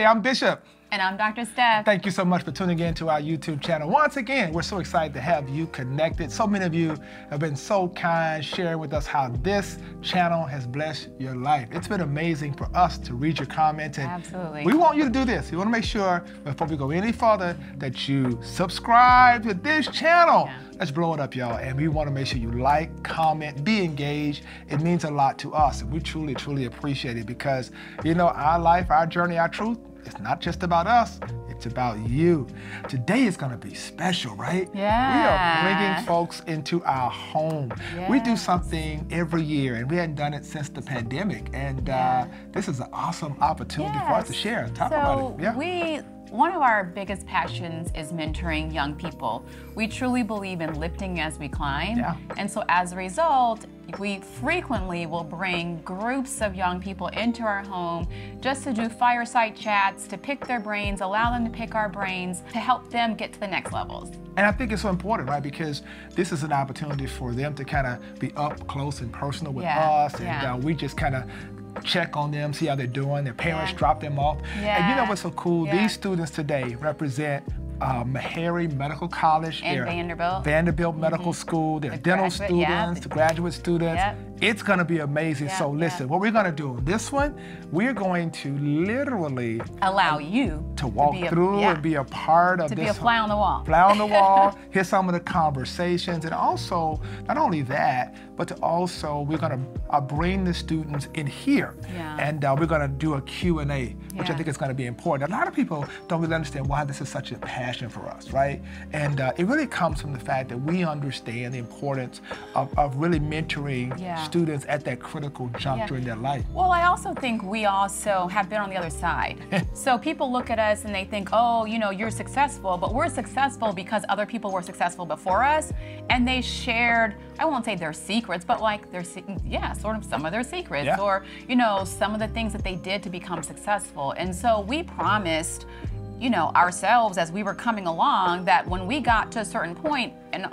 I'm Bishop. And I'm Dr. Steph. Thank you so much for tuning in to our YouTube channel. Once again, we're so excited to have you connected. So many of you have been so kind, sharing with us how this channel has blessed your life. It's been amazing for us to read your comments. And absolutely. We want you to do this. We want to make sure, before we go any further, that you subscribe to this channel. Yeah. Let's blow it up, y'all. And we want to make sure you like, comment, be engaged. It means a lot to us. And we truly, truly appreciate it because, you know, our life, our journey, our truth, it's not just about us, it's about you. Today is gonna be special, right? Yeah. We are bringing folks into our home. Yes. We do something every year and we hadn't done it since the pandemic. And this is an awesome opportunity for us to share. Talk about it. Yeah. One of our biggest passions is mentoring young people. We truly believe in lifting as we climb. Yeah. And so as a result, we frequently will bring groups of young people into our home just to do fireside chats, to pick their brains, allow them to pick our brains, to help them get to the next levels. And I think it's so important, right? Because this is an opportunity for them to kind of be up close and personal with us. And we just kind of check on them, see how they're doing. Their parents drop them off. And you know what's so cool? These students today represent Meharry Medical College. And Vanderbilt. Vanderbilt Medical School. They're dental students, the graduate students. It's going to be amazing. So listen, what we're going to do on this one, we're going to literally allow you to walk through and be a part of this. To be a fly on the wall. Fly on the wall, hear some of the conversations, and also, not only that, but to also, we're going to bring the students in here. And we're going to do a Q&A, which I think is going to be important. A lot of people don't really understand why this is such a passion for us, right? And it really comes from the fact that we understand the importance of really mentoring students at that critical juncture in their life. Well, I also think we also have been on the other side. So people look at us and they think, oh, you know, you're successful, but we're successful because other people were successful before us, and they shared, I won't say their secrets, but like their, sort of some of their secrets, or, you know, some of the things that they did to become successful. And so we promised, you know, ourselves as we were coming along that when we got to a certain point, and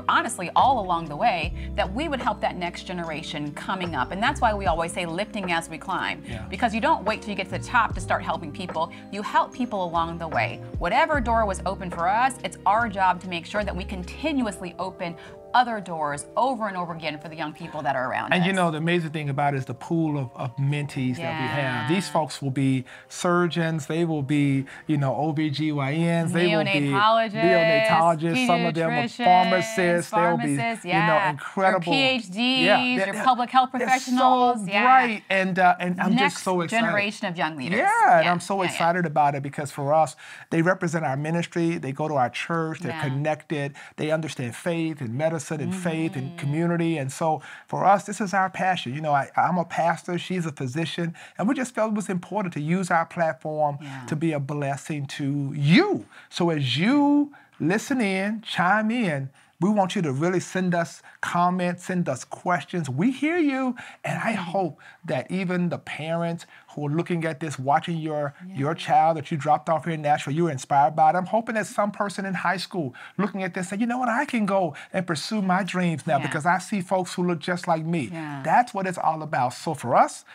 honestly all along the way, that we would help that next generation coming up. And that's why we always say lifting as we climb, because you don't wait till you get to the top to start helping people. You help people along the way. Whatever door was open for us, it's our job to make sure that we continuously open other doors over and over again for the young people that are around us. And you know, the amazing thing about it is the pool of mentees that we have. These folks will be surgeons, they will be, you know, OBGYNs, they will be neonatologists, some of them are pharmacists, they'll be, you know, incredible. Your PhDs, your public health professionals. So bright, and I'm just so excited. Next generation of young leaders. And I'm so excited about it because for us, they represent our ministry, they go to our church, they're connected, they understand faith and medicine and faith and community. And so for us, this is our passion. You know, I'm a pastor, she's a physician, and we just felt it was important to use our platform to be a blessing to you. So as you listen in, chime in, we want you to really send us comments, send us questions. We hear you, and I hope that even the parents who are looking at this, watching your child that you dropped off here in Nashville, you were inspired by it. I'm hoping that some person in high school looking at this say, you know what, I can go and pursue my dreams now because I see folks who look just like me. That's what it's all about. So for us,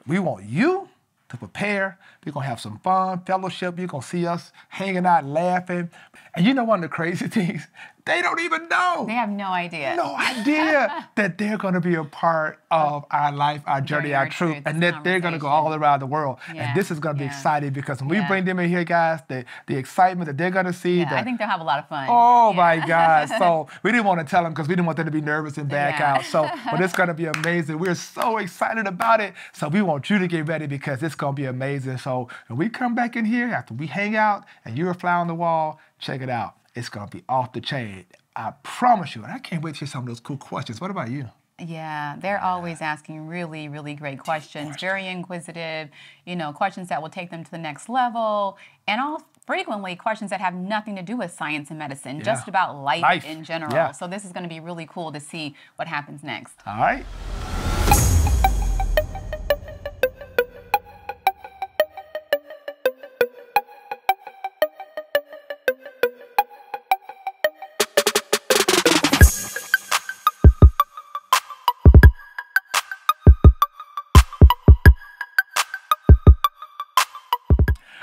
we want you to prepare. We're going to have some fun, fellowship. You're going to see us hanging out, laughing. And you know one of the crazy things? They don't even know. They have no idea. No idea that they're going to be a part of our life, our journey, our truth, and that they're going to go all around the world. And this is going to be exciting because when we bring them in here, guys, the excitement that they're going to see. I think they'll have a lot of fun. Oh, my God. So we didn't want to tell them because we didn't want them to be nervous and back out. So, but it's going to be amazing. We're so excited about it. So we want you to get ready because it's going to be amazing. So when we come back in here, after we hang out and you're a fly on the wall, check it out. It's going to be off the chain. I promise you. And I can't wait to hear some of those cool questions. What about you? Yeah, they're always asking really, really great questions. Very inquisitive, you know, questions that will take them to the next level. And frequently questions that have nothing to do with science and medicine, just about life in general. So this is going to be really cool to see what happens next. All right.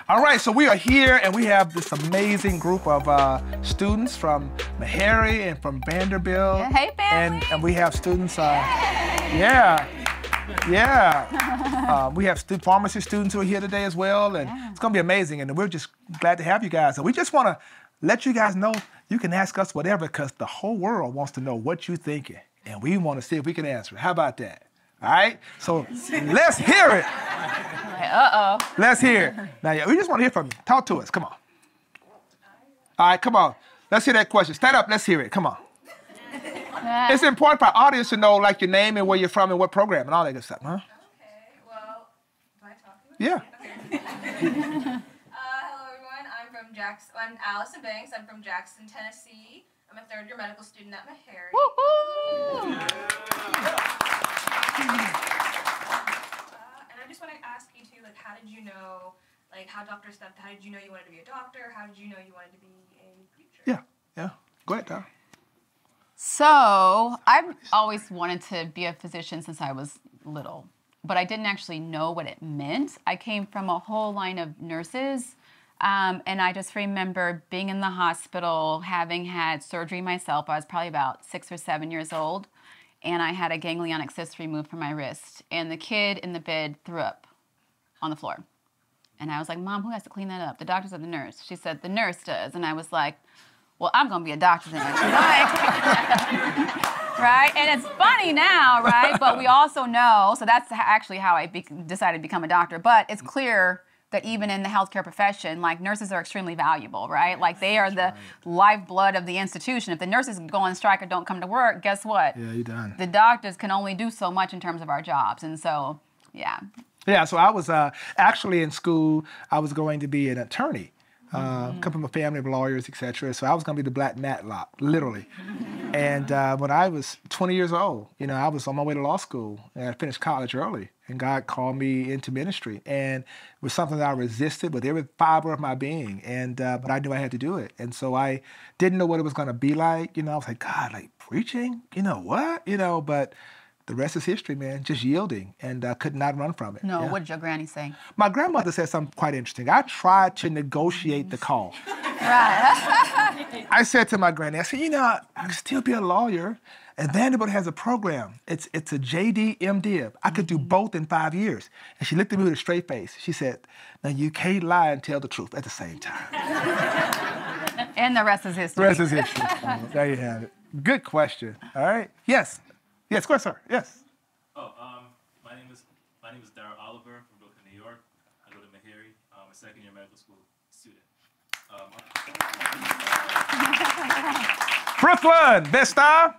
All right, so we are here, and we have this amazing group of students from Meharry and from Vanderbilt. Yeah, hey, family. And we have students, we have pharmacy students who are here today as well, and it's going to be amazing, and we're just glad to have you guys. And we just want to let you guys know you can ask us whatever, because the whole world wants to know what you're thinking, and we want to see if we can answer it. How about that? All right? So let's hear it. Uh-oh. Let's hear it. Now, we just want to hear from you. Talk to us. Come on. All right, come on. Let's hear that question. Stand up. Let's hear it. Come on. It's important for our audience to know, like, your name and where you're from and what program and all that good stuff, huh? Okay. Well, do I talk to Yeah. Okay. Hello, everyone. I'm Allison Banks. I'm from Jackson, Tennessee. I'm a third-year medical student at Meharry. Woo-hoo! And I just want to ask you too, like, how did you know, like, how doctor stuff? How did you know you wanted to be a doctor? How did you know you wanted to be a preacher? Yeah. Go ahead, Dara. So I've always wanted to be a physician since I was little, but I didn't actually know what it meant. I came from a whole line of nurses, and I just remember being in the hospital, having had surgery myself. I was probably about 6 or 7 years old, and I had a ganglionic cyst removed from my wrist, and the kid in the bed threw up on the floor. And I was like, Mom, who has to clean that up? The doctor or the nurse? She said, the nurse does. And I was like, well, I'm going to be a doctor then. Right? And it's funny now, right? But we also know, so that's actually how I decided to become a doctor. But it's clear that even in the healthcare profession, like, nurses are extremely valuable, right? Like, they are the lifeblood of the institution. If the nurses go on strike or don't come to work, guess what? Yeah, you're done. The doctors can only do so much in terms of our jobs. And so, yeah. Yeah, so I was actually in school, I was going to be an attorney. Come from a family of lawyers, etc. So I was going to be the black Matlock, literally. And when I was 20 years old, I was on my way to law school, and I finished college early. And God called me into ministry, and it was something that I resisted with every fiber of my being. And but I knew I had to do it, and so I didn't know what it was going to be like. I was like, God, like preaching, what, But the rest is history, man. Just yielding, and could not run from it. No, what did your granny say? My grandmother said something quite interesting. I tried to negotiate the call. Right. I said to my granny, I said, I can still be a lawyer, and Vanderbilt has a program. It's a JD, MDiv. I could do both in 5 years. And she looked at me with a straight face. She said, now you can't lie and tell the truth at the same time. And the rest is history. The rest is history. There you have it. Good question. All right. Yes. Yes, go ahead, sir. Yes. My name is Darrell Oliver from Brooklyn, New York. I go to Meharry. I'm a second-year medical school student. Brooklyn, best time.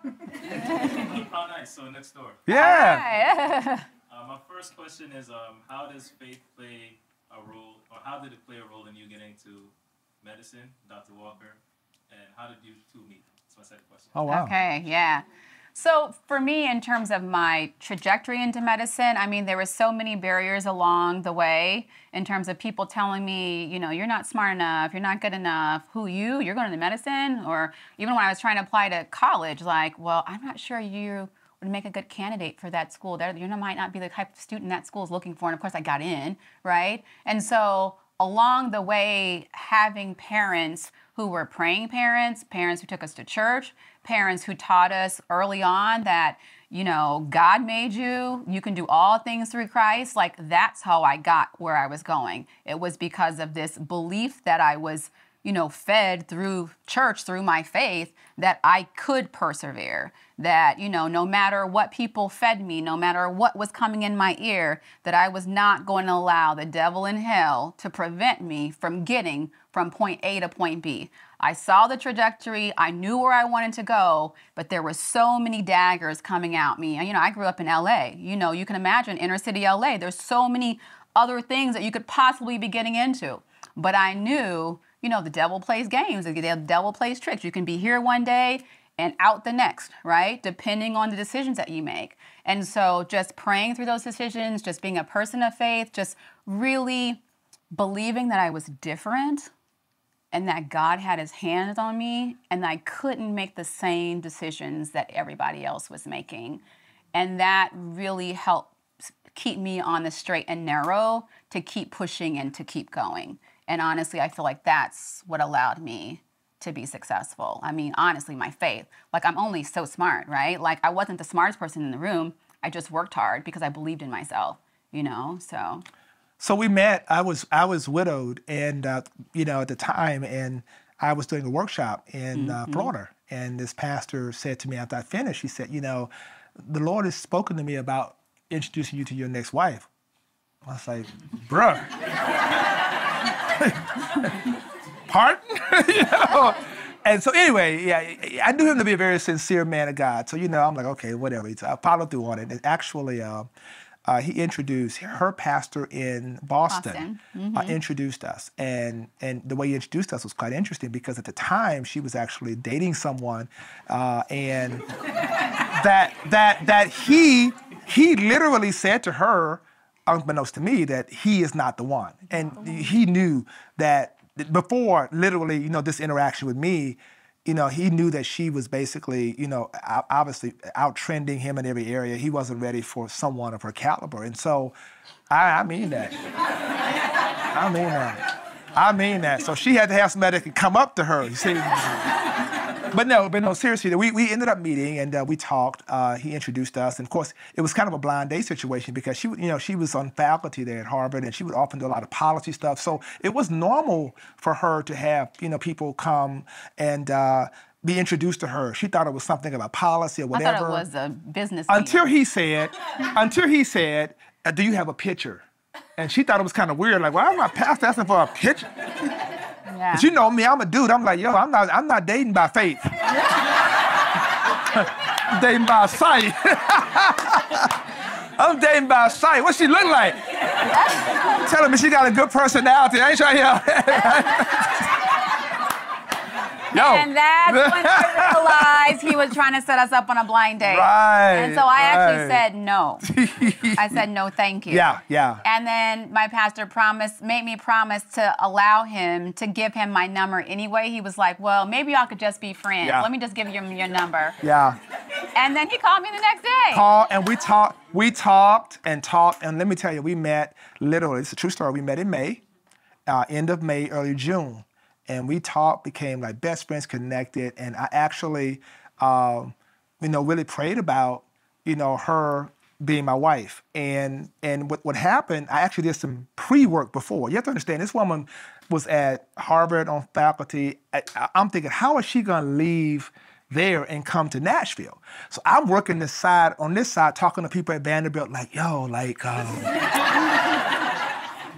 Oh, nice. So next door. Yeah. My first question is, how does faith play a role, or how did it play a role in you getting to medicine, Dr. Walker, and how did you two meet? That's my second question. Oh, wow. Okay, yeah. So for me, in terms of my trajectory into medicine, I mean, there were so many barriers along the way in terms of people telling me, you're not smart enough, you're not good enough, you're going to medicine? Or even when I was trying to apply to college, like, well, I'm not sure you would make a good candidate for that school. You might not be the type of student that school is looking for. And of course, I got in, right? And so along the way, having parents who were praying parents who took us to church, parents who taught us early on that, God made you, you can do all things through Christ. Like, that's how I got where I was going. It was because of this belief that I was, fed through church, through my faith, that I could persevere, that, no matter what people fed me, no matter what was coming in my ear, that I was not going to allow the devil in hell to prevent me from getting from point A to point B. I saw the trajectory, I knew where I wanted to go, but there were so many daggers coming at me. And, I grew up in LA. You can imagine inner city LA. There's so many other things that you could possibly be getting into. But I knew, the devil plays games, the devil plays tricks. You can be here one day and out the next, right? Depending on the decisions that you make. And so just praying through those decisions, just being a person of faith, just really believing that I was different and that God had his hands on me and I couldn't make the same decisions that everybody else was making. And that really helped keep me on the straight and narrow to keep pushing and to keep going. And honestly, I feel like that's what allowed me to be successful. I mean, honestly, my faith. Like, I'm only so smart, right? Like, I wasn't the smartest person in the room. I just worked hard because I believed in myself, you know, so. So we met, I was widowed and, you know, at the time, and I was doing a workshop in Florida. And this pastor said to me after I finished, he said, you know, the Lord has spoken to me about introducing you to your next wife. I was like, bruh. Pardon? You know? And so anyway, yeah, I knew him to be a very sincere man of God. So, you know, I'm like, okay, whatever. So I followed through on it. And actually, he introduced her pastor in Boston. Introduced us, and the way he introduced us was quite interesting because at the time she was actually dating someone, and that he literally said to her, unbeknownst to me, that he is not the one, and he knew that before literally, you know, this interaction with me. You know, he knew that she was basically, you know, obviously out-trending him in every area. He wasn't ready for someone of her caliber. And so, I mean that. I mean that. So she had to have somebody that could come up to her, you see. But no, seriously, we ended up meeting and we talked. He introduced us, and of course, it was kind of a blind date situation because she, you know, she was on faculty there at Harvard, and she would often do a lot of policy stuff. So it was normal for her to have, you know, people come and be introduced to her. She thought it was something about policy or whatever. I thought it was a business. Until he said, "Do you have a picture?" And she thought it was kind of weird. Like, why am my pastor asking for a picture? Yeah. But you know me, I'm a dude. I'm like, yo, I'm not dating by faith. I'm dating by sight. I'm dating by sight. What she look like? Telling me she got a good personality. I ain't trying to Yo. And that's when I realized he was trying to set us up on a blind date. Right. And so I actually said no. I said no, thank you. Yeah. And then my pastor made me promise to allow him to give him my number anyway. He was like, well, maybe y'all could just be friends. Yeah. Let me just give you your number. Yeah. And then he called me the next day. And we talked, and let me tell you, we met literally, it's a true story, we met in May, end of May, early June. And we talked, became like best friends, connected, and I actually, you know, really prayed about, you know, her being my wife. And what happened, I actually did some pre-work before. You have to understand, this woman was at Harvard on faculty. I'm thinking, how is she gonna leave there and come to Nashville? So I'm working on this side, talking to people at Vanderbilt, like, yo, like,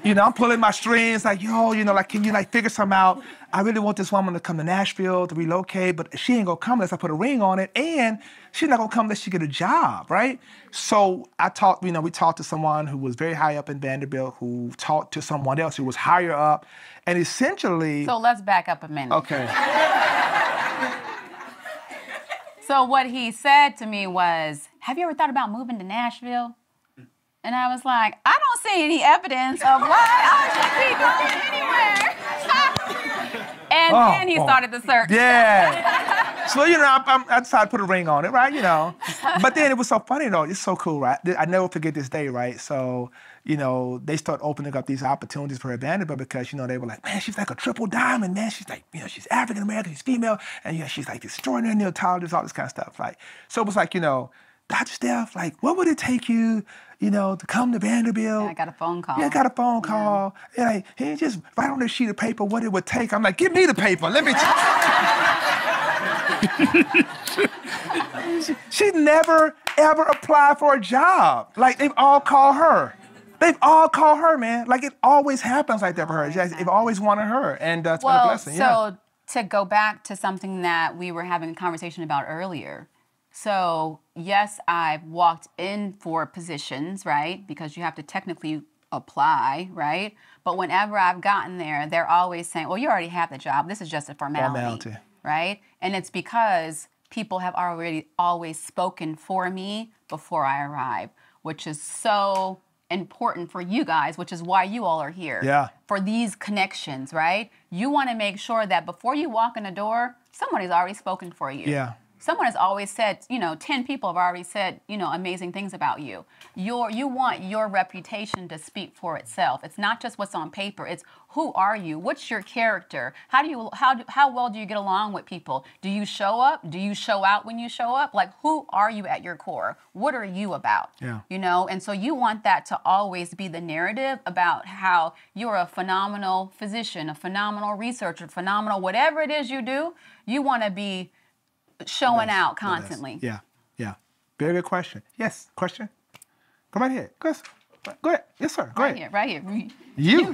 you know, I'm pulling my strings, like, yo, you know, like, can you, like, figure something out? I really want this woman to come to Nashville to relocate, but she ain't gonna come unless I put a ring on it, and she's not gonna come unless she get a job, right? So we talked to someone who was very high up in Vanderbilt, who talked to someone else who was higher up, and essentially... So let's back up a minute. Okay. So what he said to me was, have you ever thought about moving to Nashville? And I was like, I don't see any evidence of why I should be going anywhere. And then he started the search. Yeah. So, you know, I decided to put a ring on it, right, you know. But then it was so funny, though. It's so cool, right? I never forget this day, right? So, you know, they start opening up these opportunities for her at Vanderbilt because, you know, they were like, man, she's like a triple diamond, man. She's like, you know, she's African-American, she's female, and, you know, she's like extraordinary neonatologist, all this kind of stuff. Like, so it was like, you know, Dr. Steph, like, what would it take you, you know, to come to Vanderbilt? Yeah, I got a phone call. Yeah, I got a phone call. Yeah. And like, he just write on this sheet of paper what it would take. I'm like, give me the paper. Let me. She never, ever applied for a job. Like, they've all called her. They've all called her, man. Like, it always happens like that for her. They've always wanted her. And it's been a blessing. So to go back to something that we were having a conversation about earlier. So, yes, I've walked in for positions, right? Because you have to technically apply, right? But whenever I've gotten there, they're always saying, well, you already have the job. This is just a formality. Right? And it's because people have already always spoken for me before I arrive, which is so important for you guys, which is why you all are here. Yeah. For these connections, right? You want to make sure that before you walk in the door, somebody's already spoken for you. Yeah. Someone has always said, 10 people have already said, amazing things about you. You want your reputation to speak for itself. It's not just what's on paper. It's who are you? What's your character? How well do you get along with people? Do you show up? Do you show out when you show up? Like, who are you at your core? What are you about? Yeah. And so you want that to always be the narrative about how you're a phenomenal physician, a phenomenal researcher, phenomenal whatever it is you do. You want to be showing out constantly. Yeah, yeah. Very good question. Yes, question? Come right here. Go ahead. Yes, sir. Go ahead. Right here. You.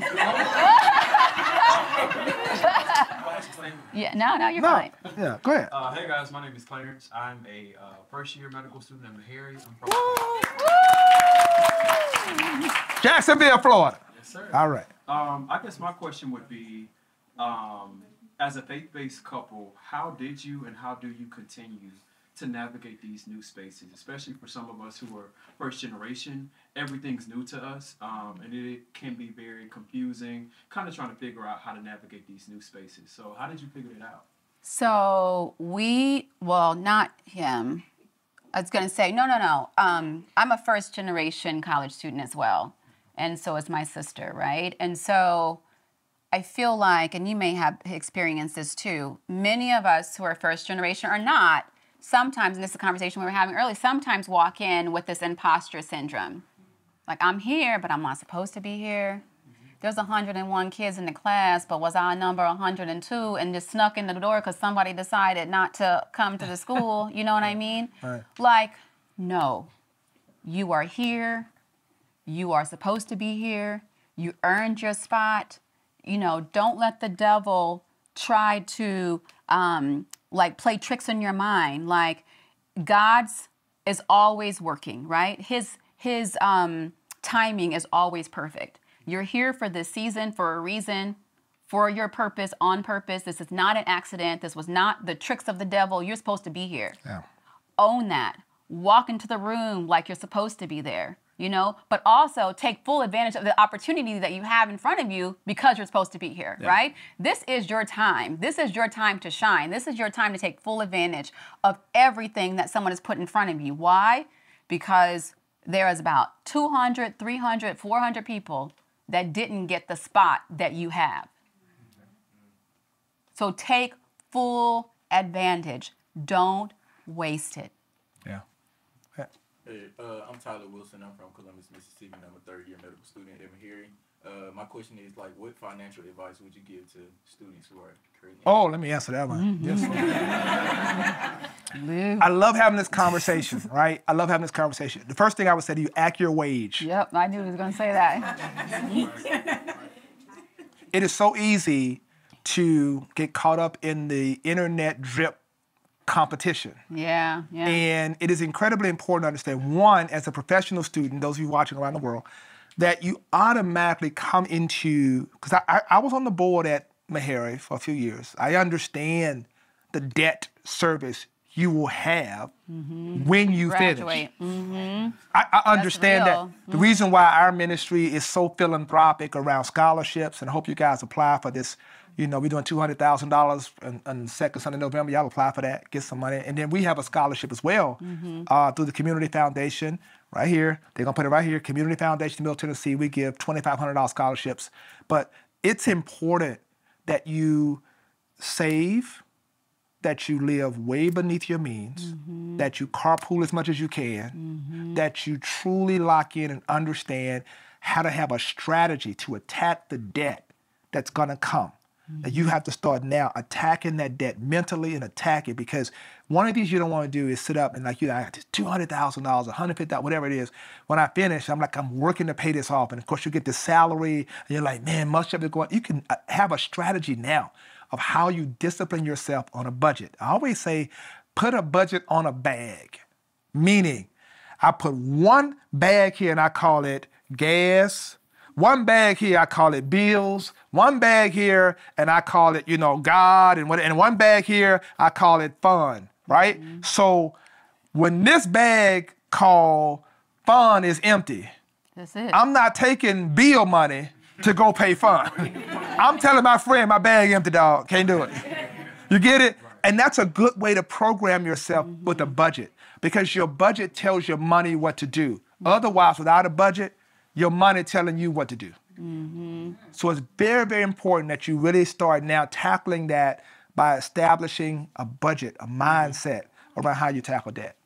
Yeah, no, you're fine. Yeah, go ahead. Hey guys, my name is Clarence. I'm a first-year medical student at Meharry. I'm from Jacksonville, Florida. Yes, sir. All right. I guess my question would be, as a faith-based couple, how did you and how do you continue to navigate these new spaces, especially for some of us who are first generation? Everything's new to us, and it can be very confusing, kind of trying to figure out how to navigate these new spaces. So how did you figure it out? So not him. I was going to say, no. I'm a first generation college student as well. And so is my sister, right? And so I feel like, and you may have experienced this too, many of us who are first generation are not, sometimes, and this is a conversation we were having earlier, sometimes walk in with this imposter syndrome. Like, I'm here, but I'm not supposed to be here. There's 101 kids in the class, but was our number 102 and just snuck in the door because somebody decided not to come to the school? You know what I mean? Right. Like, no. You are here. You are supposed to be here. You earned your spot. Don't let the devil try to play tricks in your mind. Like, God's is always working, right? His timing is always perfect. You're here for this season, for a reason, for your purpose, on purpose. This is not an accident. This was not the tricks of the devil. You're supposed to be here. Yeah. Own that. Walk into the room like you're supposed to be there. But also take full advantage of the opportunity that you have in front of you because you're supposed to be here, right? This is your time. This is your time to shine. This is your time to take full advantage of everything that someone has put in front of you. Why? Because there is about 200, 300, 400 people that didn't get the spot that you have. So take full advantage. Don't waste it. Yeah. Hey, I'm Tyler Wilson. I'm from Columbus, Mississippi, and I'm a third-year medical student at Meharry. My question is, what financial advice would you give to students who are currently? Oh, let me answer that one. Yes. I love having this conversation, right? I love having this conversation. The first thing I would say to you, act your wage. Yep, I knew he was going to say that. It is so easy to get caught up in the internet drip competition. Yeah. And it is incredibly important to understand, one, as a professional student, those of you watching around the world, that you automatically come into, because I was on the board at Meharry for a few years. I understand the debt service you will have when you finish. I understand that. The reason why our ministry is so philanthropic around scholarships, and I hope you guys apply for this. We're doing $200,000 on the second Sunday in November. Y'all apply for that, get some money. And then we have a scholarship as well through the Community Foundation right here. They're going to put it right here. Community Foundation, Middle Tennessee. We give $2,500 scholarships. But it's important that you save, that you live way beneath your means, that you carpool as much as you can, that you truly lock in and understand how to have a strategy to attack the debt that's going to come. That you have to start now attacking that debt mentally and attack it, because one of these you don't want to do is sit up and I got $200,000, $150,000, whatever it is. When I finish, I'm working to pay this off. And of course you get the salary and you're like, man, much of it going. You can have a strategy now of how you discipline yourself on a budget. I always say, put a budget on a bag, meaning I put one bag here and I call it gas. One bag here, I call it bills. One bag here, and I call it, God. And one bag here, I call it fun, right? So when this bag called fun is empty, that's it. I'm not taking bill money to go pay fun. I'm telling my friend, my bag empty, dog. Can't do it. You get it? And that's a good way to program yourself with a budget, because your budget tells your money what to do. Otherwise, without a budget, your money telling you what to do. So it's very, very important that you really start now tackling that by establishing a budget, a mindset around how you tackle debt.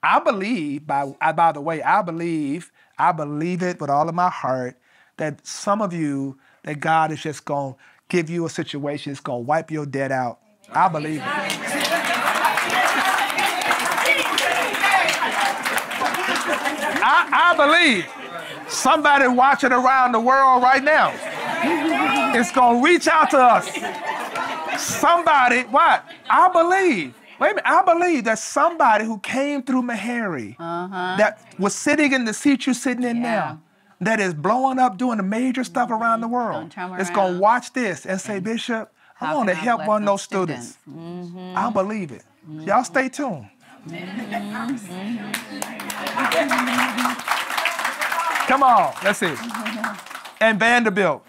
I believe, by the way, I believe it with all of my heart that some of you, that God is just going to give you a situation that's going to wipe your debt out. I believe it. I believe somebody watching around the world right now is going to reach out to us. Somebody, what? I believe. Wait a minute, I believe that somebody who came through Meharry, that was sitting in the seat you're sitting in now, that is blowing up, doing the major stuff around the world, is going to watch this and say, Bishop, I want to help one of those students. I believe it. Y'all stay tuned. Come on, let's see. And Vanderbilt.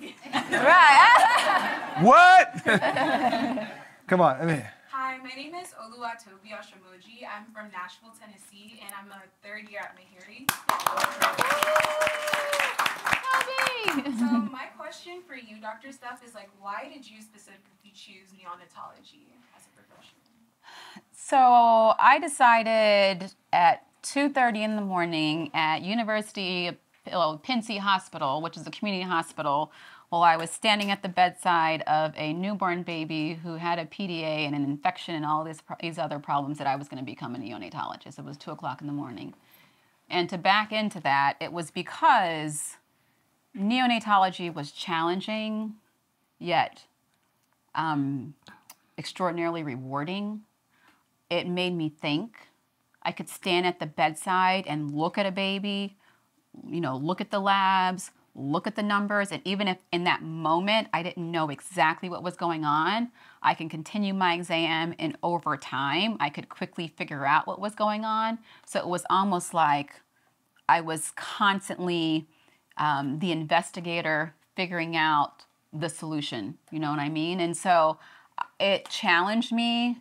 Right. What? Come on, let me. Hi, my name is Oluwatobi Oshomoji. I'm from Nashville, Tennessee, and I'm a third year at Meharry. So my question for you, Dr. Steph, is like, why did you specifically choose neonatology as a profession? So I decided at 2:30 in the morning at Pincy Hospital, which is a community hospital, while I was standing at the bedside of a newborn baby who had a PDA and an infection and all these other problems, that I was going to become a neonatologist. It was 2 o'clock in the morning. And to back into that, it was because neonatology was challenging, yet extraordinarily rewarding. It made me think. I could stand at the bedside and look at a baby, look at the labs, look at the numbers, and even if in that moment I didn't know exactly what was going on, I can continue my exam, and over time I could quickly figure out what was going on. So it was almost like I was constantly the investigator figuring out the solution, you know what I mean? And so it challenged me,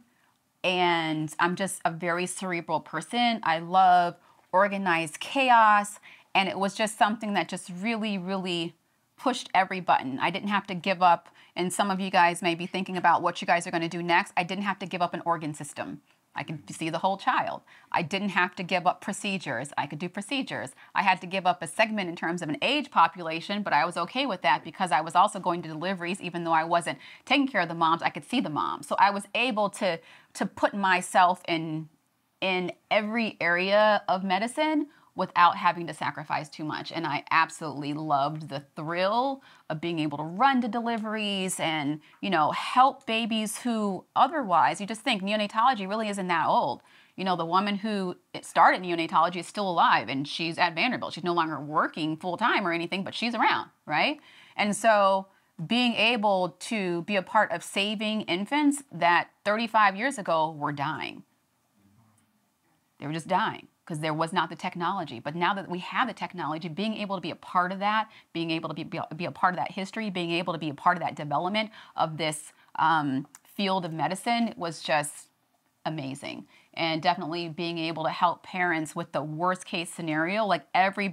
and I'm just a very cerebral person. I love organized chaos, and it was just something that just really, really pushed every button. I didn't have to give up, and some of you guys may be thinking about what you guys are going to do next. I didn't have to give up an organ system. I could see the whole child. I didn't have to give up procedures. I could do procedures. I had to give up a segment in terms of an age population, but I was okay with that because I was also going to deliveries. Even though I wasn't taking care of the moms, I could see the moms. So I was able to put myself in every area of medicine without having to sacrifice too much. And I absolutely loved the thrill of being able to run to deliveries and, help babies who otherwise, you just think neonatology really isn't that old. The woman who started neonatology is still alive, and she's at Vanderbilt. She's no longer working full-time or anything, but she's around, right? And so being able to be a part of saving infants that 35 years ago were dying. They were just dying because there was not the technology. But now that we have the technology, being able to be a part of that, being able to be a part of that history, being able to be a part of that development of this field of medicine was just amazing. And definitely being able to help parents with the worst case scenario, like every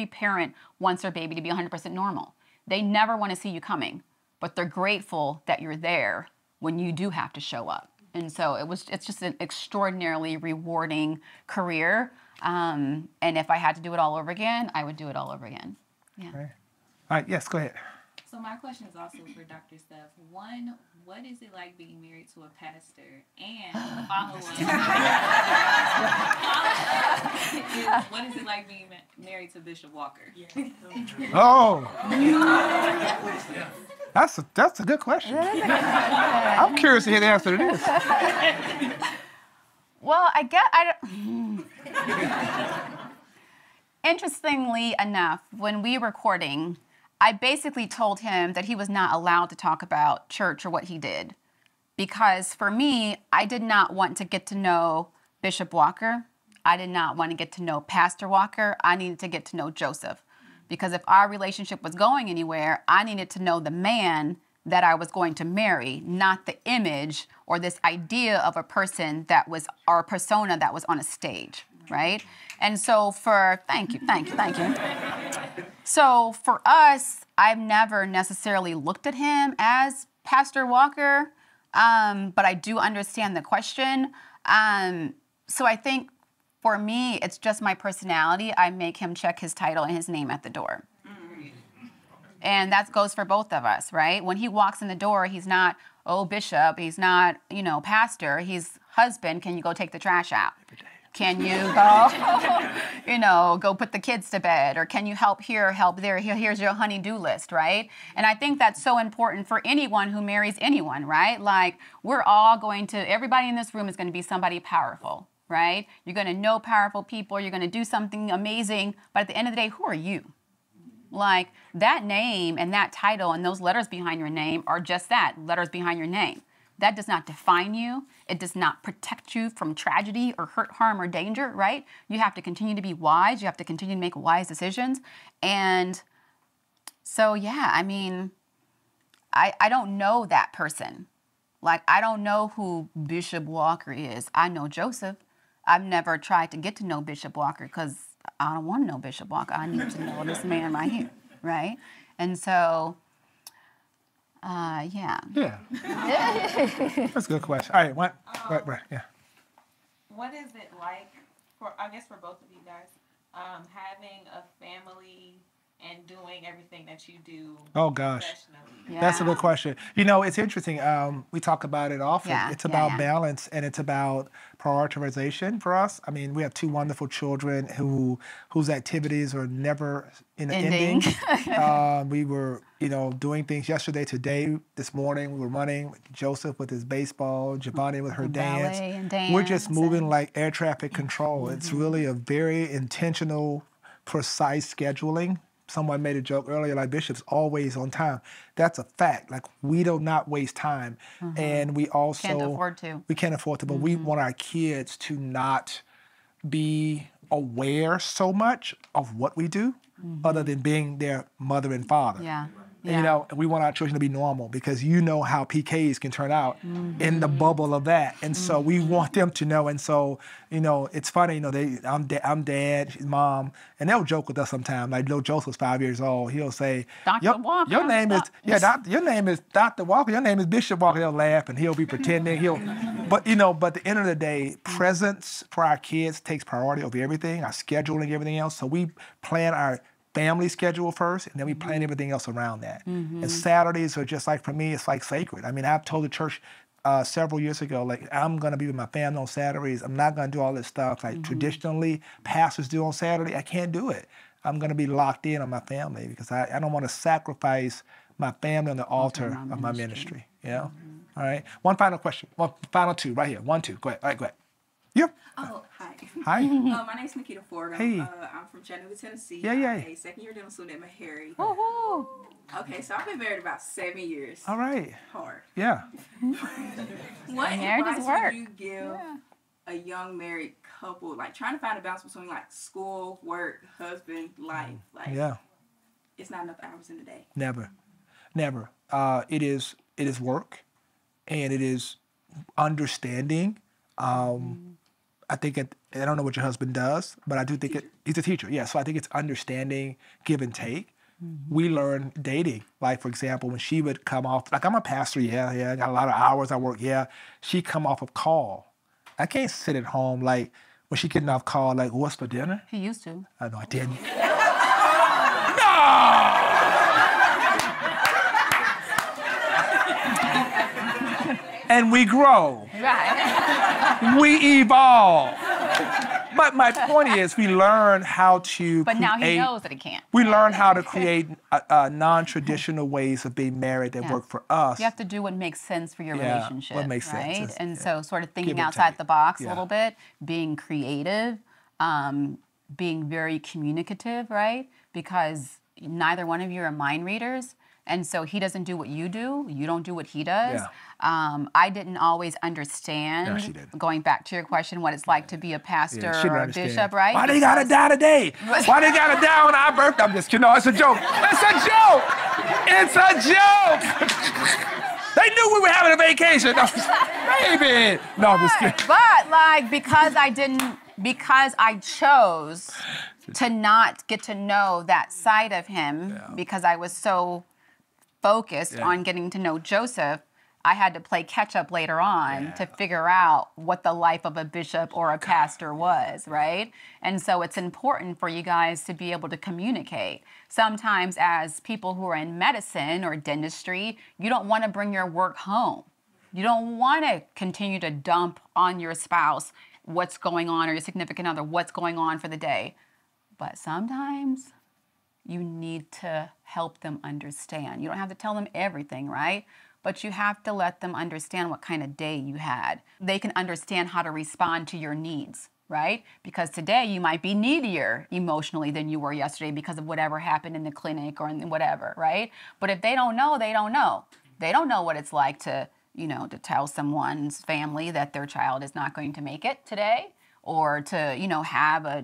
parent wants their baby to be 100% normal. They never want to see you coming, but they're grateful that you're there when you do have to show up. And so it's just an extraordinarily rewarding career. And if I had to do it all over again, I would do it all over again. Yeah. All right, yes, go ahead. So my question is also for Dr. Steph. One, what is it like being married to a pastor? And follow-up is, what is it like being married to Bishop Walker? Oh. That's a good question. I'm curious to hear the answer to this. Well, interestingly enough, when we were courting, I basically told him that he was not allowed to talk about church or what he did. Because for me, I did not want to get to know Bishop Walker. I did not want to get to know Pastor Walker. I needed to get to know Joseph. Because if our relationship was going anywhere, I needed to know the man that I was going to marry, not the image or this idea of a person that was, or a persona that was on a stage, right? And so thank you. So for us, I've never necessarily looked at him as Pastor Walker, but I do understand the question. So I think for me, it's just my personality. I make him check his title and his name at the door. And that goes for both of us, right? When he walks in the door, he's not, oh, bishop. He's not, pastor. He's husband. Can you go take the trash out? Can you go, go put the kids to bed? Or can you help here, help there? Here's your honey-do list, right? And I think that's so important for anyone who marries anyone, right? Like, we're all everybody in this room is going to be somebody powerful, right? You're going to know powerful people. You're going to do something amazing. But at the end of the day, who are you? Like, that name and that title and those letters behind your name are just that, letters behind your name. That does not define you. It does not protect you from tragedy or hurt, harm, or danger, right? You have to continue to be wise. You have to continue to make wise decisions. And so, yeah, I mean, I don't know that person. Like, I don't know who Bishop Walker is. I know Joseph. I've never tried to get to know Bishop Walker because I don't want to know Bishop Walker. I need to know this man right here, right? And so, yeah. Yeah. That's a good question. All right, right, yeah. What is it like for both of you guys, having a family and doing everything that you do? Oh gosh, professionally? That's a good question. It's interesting. We talk about it often. Yeah, It's about balance and it's about prioritization for us. I mean, we have two wonderful children whose activities are never ending. We were, doing things yesterday, today, this morning. We were running. Joseph with his baseball, Giovanni with her dance. We're just moving like air traffic control. It's really a very intentional, precise scheduling. Someone made a joke earlier, like Bishop's always on time. That's a fact. Like, we do not waste time. And we also can't afford to. We can't afford to, but we want our kids to not be aware so much of what we do other than being their mother and father. Yeah. We want our children to be normal because how PKs can turn out in the bubble of that. And so we want them to know. And so, it's funny, I'm dad, she's mom, and they'll joke with us sometimes. Like, little Joseph's 5 years old. He'll say, Dr. Walker. Your name is, your name is Dr. Walker. Your name is Bishop Walker. He'll laugh and he'll be pretending. But at the end of the day, presence for our kids takes priority over everything, our scheduling, everything else. So we plan our family schedule first, and then we plan everything else around that. And Saturdays are just like, for me, it's like sacred. I mean, I've told the church several years ago, like, I'm going to be with my family on Saturdays. I'm not going to do all this stuff like traditionally pastors do on Saturday. I can't do it. I'm going to be locked in on my family because I don't want to sacrifice my family on the altar of my ministry. All right. One final question. Well, final two right here. 1, 2. Go ahead. All right, go ahead. Yeah. Oh, hi. Hi. My name's Nikita Ford. Hey. I'm from Chattanooga, Tennessee. Yeah. I'm a second-year dental student at Harry. Woohoo! Okay, so I've been married about 7 years. All right. Hard. Yeah. What Marriage is advice work. would you give a young married couple, like, trying to find a balance between, like, school, work, husband, life? Like, it's not enough hours in the day. Never. It is work, and it is understanding. I think I don't know what your husband does, but I do think he's a teacher. Yeah, so I think it's understanding, give and take. We learn dating. Like, for example, when she would come off, like, I'm a pastor, I got a lot of hours I work, She come off of call. I can't sit at home, like, when she getting off call, like, what's for dinner? He used to. I know I didn't. No! And we grow. Right. We evolve. But my point is, we learn how to But now he knows that he can't. We learn how to create non-traditional ways of being married that work for us. You have to do what makes sense for your relationship, what makes right? sense. And so sort of thinking Give and outside take. the box a little bit, being creative, being very communicative, right? Because neither one of you are mind readers. And so he doesn't do what you do. You don't do what he does. Yeah. I didn't always understand, No, she didn't. going back to your question, what it's like to be a pastor she didn't or a understand. bishop, right? Why they gotta die today? Why they gotta die on our birthday? I'm just kidding. No, it's a joke. It's a joke. It's a joke. They knew we were having a vacation. No, baby. No, I'm just kidding. But like, because I chose to not get to know that side of him, because I was so focused on getting to know Joseph, I had to play catch up later on to figure out what the life of a bishop or a pastor was, right? And so it's important for you guys to be able to communicate. Sometimes as people who are in medicine or dentistry, you don't want to bring your work home. You don't want to continue to dump on your spouse what's going on, or your significant other what's going on for the day. But sometimes you need to help them understand. You don't have to tell them everything, right? But you have to let them understand what kind of day you had. They can understand how to respond to your needs, right? Because today you might be needier emotionally than you were yesterday because of whatever happened in the clinic or in whatever, right? But if they don't know, they don't know. They don't know what it's like to, to tell someone's family that their child is not going to make it today, or to, have a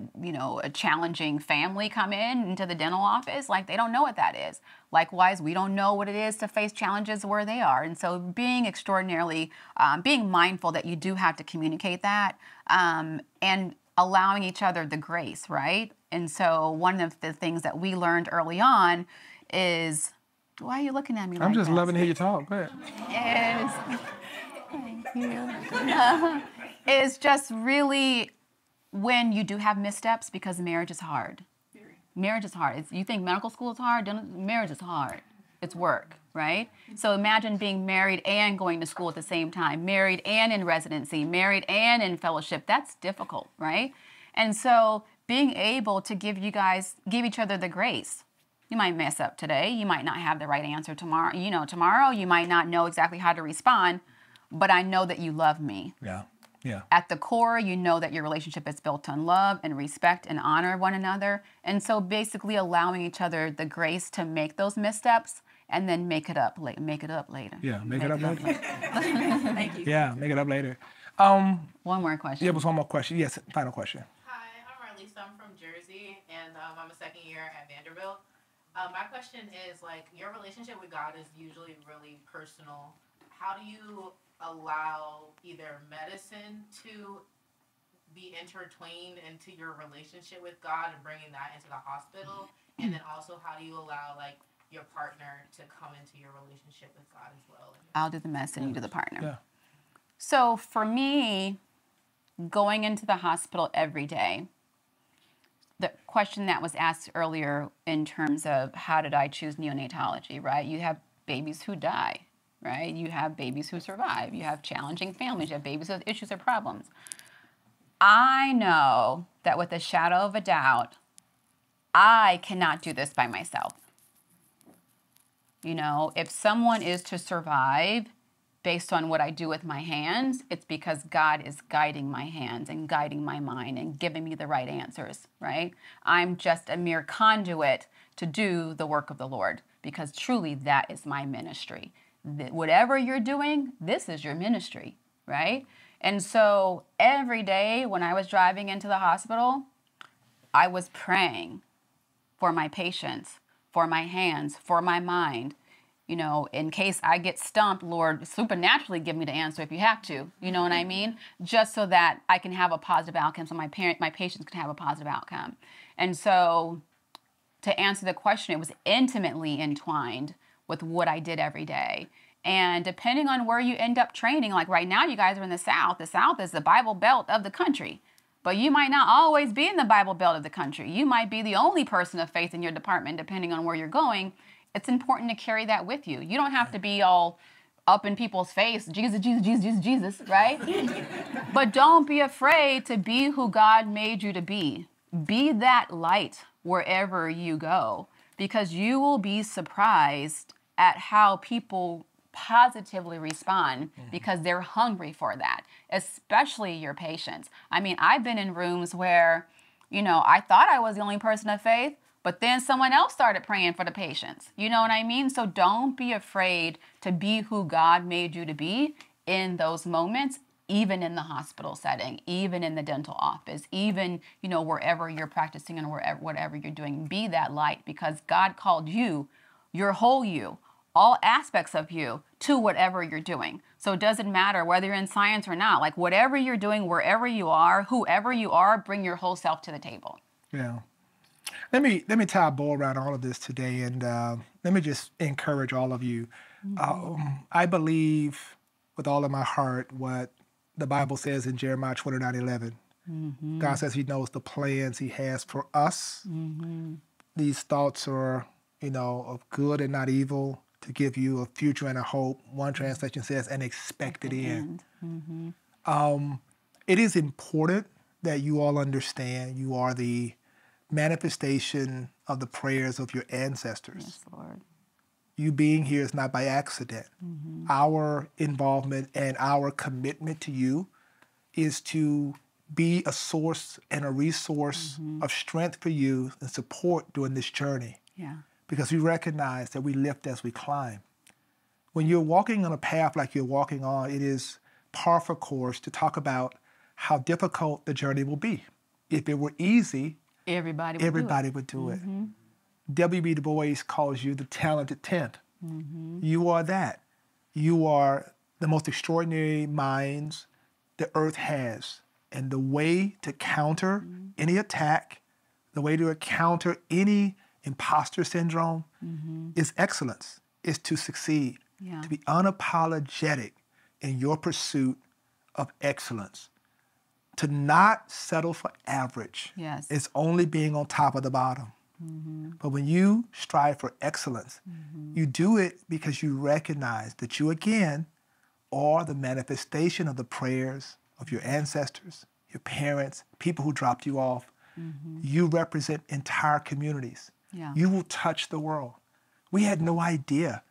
challenging family come into the dental office. Like, they don't know what that is. Likewise, we don't know what it is to face challenges where they are. And so being extraordinarily, being mindful that you do have to communicate that, and allowing each other the grace, right? And so one of the things that we learned early on is, why are you looking at me like that? I'm just loving to hear you talk. Go ahead. Thank you. Is just really when you do have missteps, because marriage is hard. Marriage is hard. You think medical school is hard? Marriage is hard. It's work, right? So imagine being married and going to school at the same time, married and in residency, married and in fellowship. That's difficult, right? And so being able to give each other the grace. You might mess up today. You might not have the right answer tomorrow. Tomorrow you might not know exactly how to respond, but I know that you love me. Yeah. Yeah. At the core, you know that your relationship is built on love and respect and honor one another. And so basically allowing each other the grace to make those missteps and then make it up later. Yeah, make it up later. Thank you. Yeah, make it up later. One more question. Yeah, it was one more question. Yes, final question. Hi, I'm Marlisa. I'm from Jersey, and I'm a second year at Vanderbilt. My question is, your relationship with God is usually really personal. How do you allow either medicine to be intertwined into your relationship with God and bringing that into the hospital? And then also, how do you allow your partner to come into your relationship with God as well? I'll do the medicine, you do the partner. Yeah. So for me, going into the hospital every day, the question that was asked earlier in terms of how did I choose neonatology, right? You have babies who die, right? You have babies who survive. You have challenging families. You have babies with issues or problems. I know that with a shadow of a doubt, I cannot do this by myself. If someone is to survive based on what I do with my hands, it's because God is guiding my hands and guiding my mind and giving me the right answers, right? I'm just a mere conduit to do the work of the Lord, because truly that is my ministry. Whatever you're doing, this is your ministry, right? And so every day when I was driving into the hospital, I was praying for my patients, for my hands, for my mind. In case I get stumped, Lord, supernaturally give me the answer if you have to. You know what I mean? Just so that I can have a positive outcome, so my patients can have a positive outcome. And so to answer the question, it was intimately entwined with what I did every day. And depending on where you end up training, like right now you guys are in the South. The South is the Bible Belt of the country. But you might not always be in the Bible Belt of the country. You might be the only person of faith in your department, depending on where you're going. It's important to carry that with you. You don't have to be all up in people's face, Jesus, Jesus, Jesus, Jesus, Jesus, right? But don't be afraid to be who God made you to be. Be that light wherever you go, because you will be surprised at how people positively respond because they're hungry for that, especially your patients. I mean, I've been in rooms where, I thought I was the only person of faith, but then someone else started praying for the patients. You know what I mean? So don't be afraid to be who God made you to be in those moments, even in the hospital setting, even in the dental office, even, wherever you're practicing and whatever you're doing. Be that light, because God called you, your whole you, all aspects of you, to whatever you're doing. So it doesn't matter whether you're in science or not. Like, whatever you're doing, wherever you are, whoever you are, bring your whole self to the table. Yeah. Let me tie a bow around all of this today, and let me just encourage all of you. I believe with all of my heart what the Bible says in Jeremiah 29:11. God says he knows the plans he has for us. These thoughts are, of good and not evil, to give you a future and a hope. One translation says an expected end. It is important that you all understand you are the manifestation of the prayers of your ancestors. Yes, Lord. You being here is not by accident. Our involvement and our commitment to you is to be a source and a resource of strength for you and support during this journey. Yeah. Because we recognize that we lift as we climb. When you're walking on a path like you're walking on, it is par for course to talk about how difficult the journey will be. If it were easy, everybody would do it. W.B. Du Bois calls you the talented 10th. You are that. You are the most extraordinary minds the earth has. And the way to counter any attack, the way to counter any imposter syndrome is excellence, is to succeed, to be unapologetic in your pursuit of excellence. To not settle for average is only being on top of the bottom. But when you strive for excellence, you do it because you recognize that you, again, are the manifestation of the prayers of your ancestors, your parents, people who dropped you off. You represent entire communities. You will touch the world. We had no idea.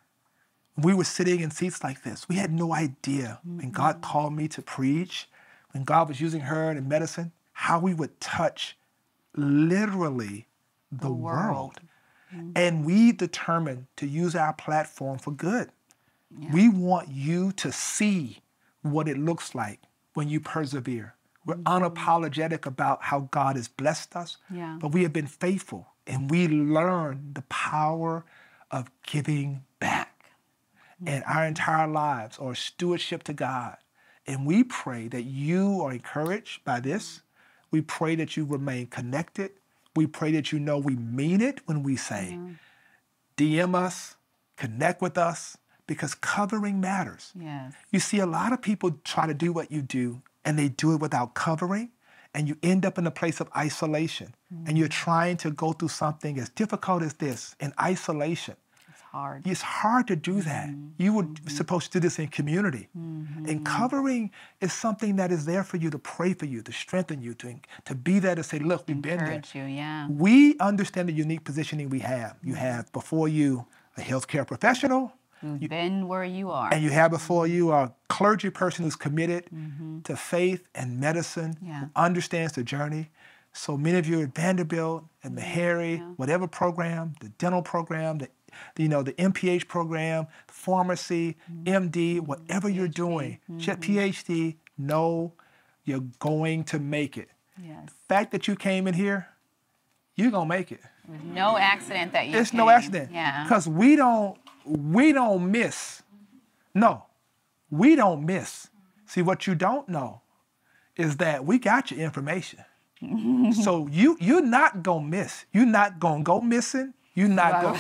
We were sitting in seats like this. We had no idea when God called me to preach, when God was using her in medicine, how we would touch literally the world. And we determined to use our platform for good. We want you to see what it looks like when you persevere. We're unapologetic about how God has blessed us, but we have been faithful, and we learned the power of giving back. And our entire lives are stewardship to God. And we pray that you are encouraged by this. We pray that you remain connected. We pray that you know we mean it when we say, DM us, connect with us, because covering matters. You see, a lot of people try to do what you do, and they do it without covering, and you end up in a place of isolation. And you're trying to go through something as difficult as this in isolation. Hard. It's hard to do that. You were supposed to do this in community. And covering is something that is there for you, to pray for you, to strengthen you, to be there to say, look, we've been there. You, We understand the unique positioning we have. You have before you a healthcare professional. You've been where you are. And you have before you a clergy person who's committed to faith and medicine, who understands the journey. So many of you at Vanderbilt and Meharry, whatever program, the dental program, the MPH program, pharmacy, MD, whatever you're doing, PhD, know you're going to make it. The fact that you came in here, you're going to make it. No accident that you It's came. no accident. Because we don't miss. No, we don't miss. See, what you don't know is that we got your information. So you're not going to miss. You're not going to go missing. You're not going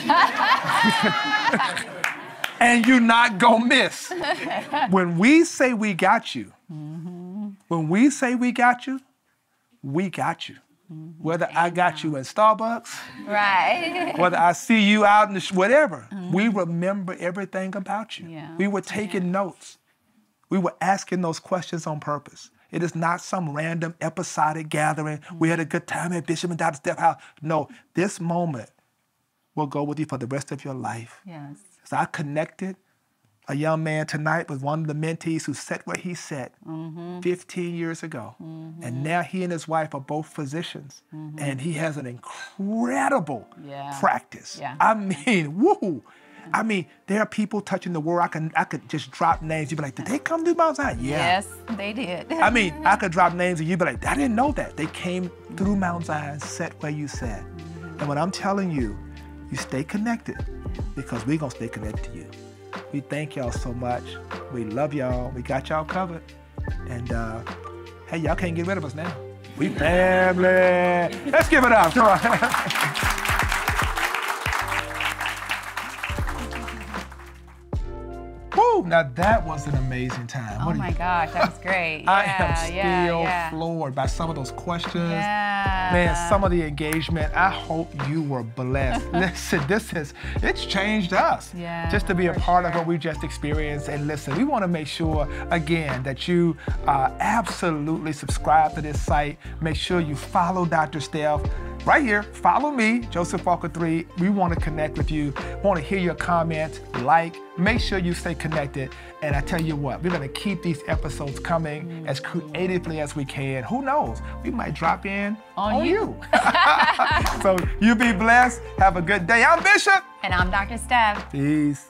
and you're not going to miss. When we say we got you, when we say we got you, we got you. Whether I got you in Starbucks, whether I see you out in the whatever, we remember everything about you. We were taking notes. We were asking those questions on purpose. It is not some random episodic gathering. We had a good time at Bishop and Dr. Steph House. No, this moment will go with you for the rest of your life. So I connected a young man tonight with one of the mentees who sat where he sat 15 years ago. And now he and his wife are both physicians. And he has an incredible practice. I mean, woo! I mean, there are people touching the world. I could just drop names. You'd be like, did they come through Mount Zion? Yeah. Yes, they did. I mean, I could drop names and you'd be like, I didn't know that. They came through Mount Zion, sat where you sat. And what I'm telling you, you stay connected because we're going to stay connected to you. We thank y'all so much. We love y'all. We got y'all covered. And hey, y'all can't get rid of us now. We family. Let's give it up. Come on. Woo, now that was an amazing time. Oh my gosh, that was great. I am still floored by some of those questions. Man, some of the engagement. I hope you were blessed. Listen, it's changed us just to be a part of what we just experienced. And listen, we want to make sure, again, that you absolutely subscribe to this site. Make sure you follow Dr. Steph. Right here, follow me, Joseph Walker 3. We want to connect with you. Want to hear your comments, make sure you stay connected. And I tell you what, we're going to keep these episodes coming as creatively as we can. Who knows? We might drop in on you. So you be blessed. Have a good day. I'm Bishop. And I'm Dr. Steph. Peace.